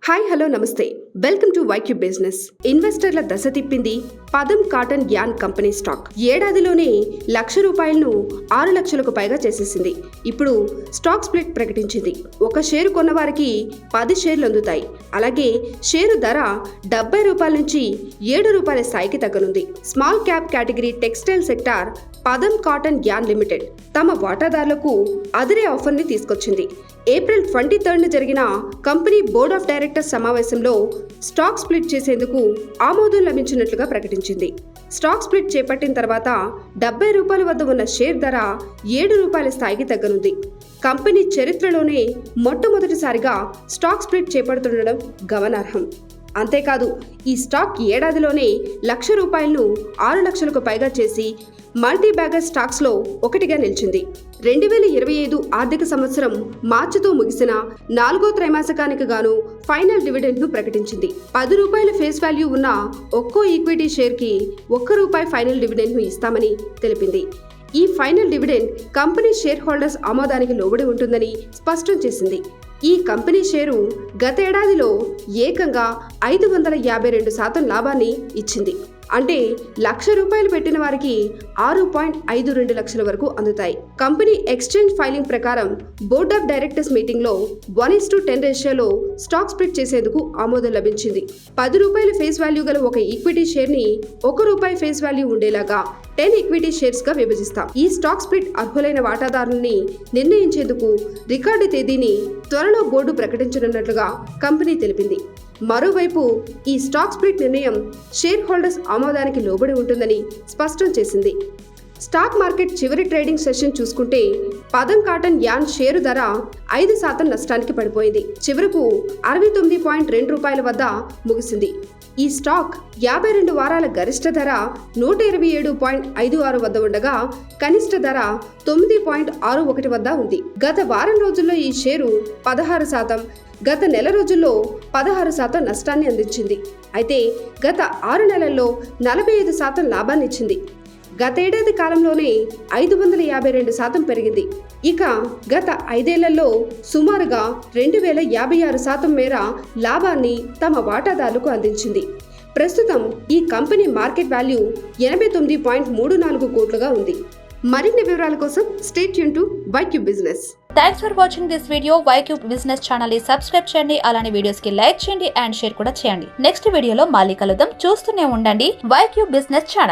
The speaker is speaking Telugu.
హాయ్ హలో నమస్తే వెల్కమ్ టు వైక్యూ బిజినెస్. ఇన్వెస్టర్ల దశ తిప్పింది పదం కాటన్ యాన్ కంపెనీ స్టాక్. ఏడాదిలోనే ₹1,00,000 6 లక్షలకు పైగా చేసేసింది. ఇప్పుడు స్టాక్ స్ప్లిట్ ప్రకటించింది. ఒక షేరు కొన్న వారికి 10 షేర్లు అందుతాయి. అలాగే షేరు ధర ₹70 నుంచి ₹7 స్థాయికి తగ్గనుంది. Small cap category textile sector Padam cotton yarn limited తమ వాటాదారులకు అదిరే ఆఫర్ని తీసుకొచ్చింది. ఏప్రిల్ 23న జరిగిన కంపెనీ బోర్డ్ ఆఫ్ డైరెక్టర్స్ సమావేశంలో స్టాక్ స్ప్లిట్ చేసేందుకు ఆమోదం లభించినట్లుగా ప్రకటించింది. స్టాక్ స్ప్లిట్ చేపట్టిన తర్వాత ₹70 వద్ద ఉన్న షేర్ ధర ₹7 స్థాయికి తగ్గనుంది. కంపెనీ చరిత్రలోనే మొట్టమొదటిసారిగా స్టాక్ స్ప్లిట్ చేపడుతుండడం గమనార్హం. అంతేకాదు ఈ స్టాక్ ఏడాదిలోనే ₹1,00,000 6 లక్షలకు పైగా చేసి మల్టీ బ్యాగర్ స్టాక్స్లో ఒకటిగా నిలిచింది. 2025 ఆర్థిక సంవత్సరం మార్చితో ముగిసిన 4వ త్రైమాసికానికి గాను ఫైనల్ డివిడెండ్ను ప్రకటించింది. ₹10 ఫేస్ వాల్యూ ఉన్న ఒక్కో ఈక్విటీ షేర్కి ₹1 ఫైనల్ డివిడెండ్ను ఇస్తామని తెలిపింది. ఈ final dividend company share holders ఆమోదానికి లోబడి ఉంటుందని స్పష్టం చేసింది. ఈ కంపెనీ షేరు గతేడాదిలో ఏకంగా 552% లాభాన్ని ఇచ్చింది. అంటే ₹1,00,000 పెట్టిన వారికి 6.52 లక్షల వరకు అందుతాయి. కంపెనీ ఎక్స్చేంజ్ ఫైలింగ్ ప్రకారం బోర్డ్ ఆఫ్ డైరెక్టర్స్ మీటింగ్లో 1:10 రేషియోలో స్టాక్ స్ప్లిట్ చేసేందుకు ఆమోదం లభించింది. ₹10 ఫేస్ వాల్యూ గల ఒక ఈక్విటీ షేర్ని ₹1 ఫేస్ వాల్యూ ఉండేలాగా 10 ఈక్విటీ షేర్స్గా విభజిస్తాం. ఈ స్టాక్ స్ప్లిట్ అర్హులైన వాటాదారుల్ని నిర్ణయించేందుకు రికార్డు తేదీని త్వరలో బోర్డు ప్రకటించనున్నట్లుగా కంపెనీ తెలిపింది. మరోవైపు ఈ స్టాక్ స్ప్లిట్ నిర్ణయం షేర్ హోల్డర్స్ ఆమోదానికి లోబడి ఉంటుందని స్పష్టం చేసింది. స్టాక్ మార్కెట్ చివరి ట్రేడింగ్ సెషన్ చూసుకుంటే పదం కాటన్ యాన్ షేరు ధర 5% నష్టానికి పడిపోయింది. చివరకు ₹69.2 వద్ద ముగిసింది. ఈ స్టాక్ 52 వారాల గరిష్ట ధర 127.56 వద్ద ఉండగా కనిష్ట ధర 9.61 వద్ద ఉంది. గత వారం రోజుల్లో ఈ షేరు 16%, గత నెల రోజుల్లో 16% నష్టాన్ని అందించింది. అయితే గత 6 నెలల్లో 45% లాభాన్ని ఇచ్చింది. గతేడాది కాలంలోనే 552% పెరిగింది. ఇక గత 5 ఏళ్లలో సుమారుగా 2056% మేర లాభాన్ని తమ వాటాదారులకు అందించింది. ప్రస్తుతం ఈ కంపెనీ మార్కెట్ వాల్యూ 89.34 కోట్లుగా ఉంది. మరిన్ని వివరాల కోసం stay tune to YQ business. Thanks for watching this video. YQ business channel ని సబ్స్క్రైబ్ చేయండి. అలానే వీడియోస్ కి లైక్ చేయండి అండ్ షేర్ కూడా చేయండి. నెక్స్ట్ వీడియోలో మళ్ళీ కలుద్దాం. చూస్తూనే ఉండండి వైక్యూ బిజినెస్ ఛానల్.